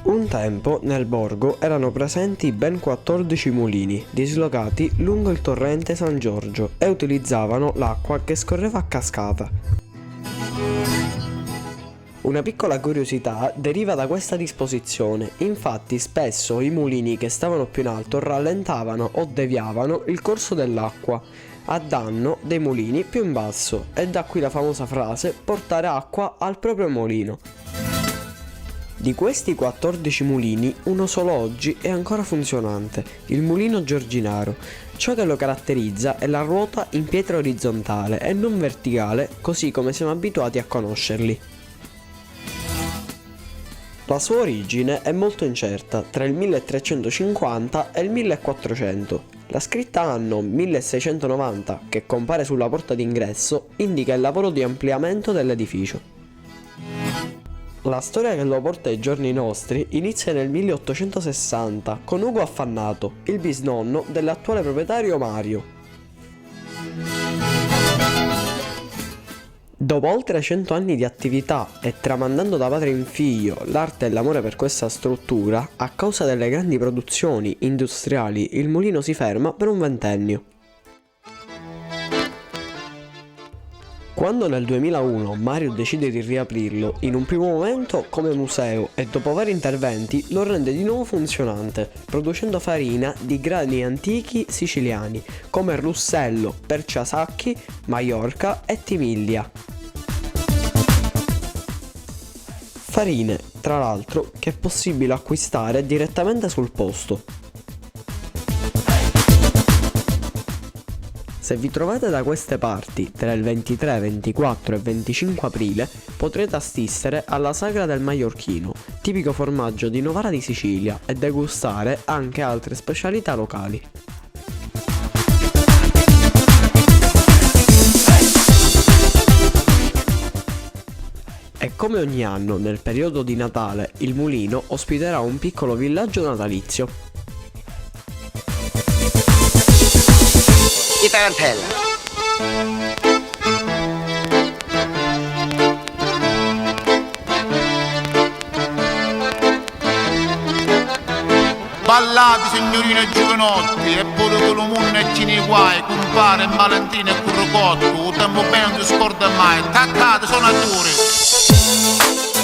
Un tempo nel borgo erano presenti ben 14 mulini dislocati lungo il torrente San Giorgio e utilizzavano l'acqua che scorreva a cascata. Una piccola curiosità deriva da questa disposizione, infatti spesso i mulini che stavano più in alto rallentavano o deviavano il corso dell'acqua a danno dei mulini più in basso, e da qui la famosa frase portare acqua al proprio mulino. Di questi 14 mulini, uno solo oggi è ancora funzionante, il mulino Giorginaro. Ciò che lo caratterizza è la ruota in pietra orizzontale e non verticale, così come siamo abituati a conoscerli. La sua origine è molto incerta, tra il 1350 e il 1400. La scritta anno 1690, che compare sulla porta d'ingresso, indica il lavoro di ampliamento dell'edificio. La storia che lo porta ai giorni nostri inizia nel 1860 con Ugo Affannato, il bisnonno dell'attuale proprietario Mario. Dopo oltre 100 anni di attività e tramandando da padre in figlio l'arte e l'amore per questa struttura, a causa delle grandi produzioni industriali il mulino si ferma per un ventennio. Quando nel 2001 Mario decide di riaprirlo, in un primo momento come museo e dopo vari interventi lo rende di nuovo funzionante, producendo farina di grani antichi siciliani come Russello, Perciasacchi, Maiorca e Timiglia. Farine, tra l'altro, che è possibile acquistare direttamente sul posto. Se vi trovate da queste parti tra il 23, 24 e 25 aprile potrete assistere alla Sagra del Maiorchino, tipico formaggio di Novara di Sicilia, e degustare anche altre specialità locali. E come ogni anno nel periodo di Natale il mulino ospiterà un piccolo villaggio natalizio. Tarantella. Ballate signorine e giovanotti, e pure con l'umunno e chi nei guai, compare Valentino e Currocotto, il tempo bene non si scorda mai, taccate sonatori.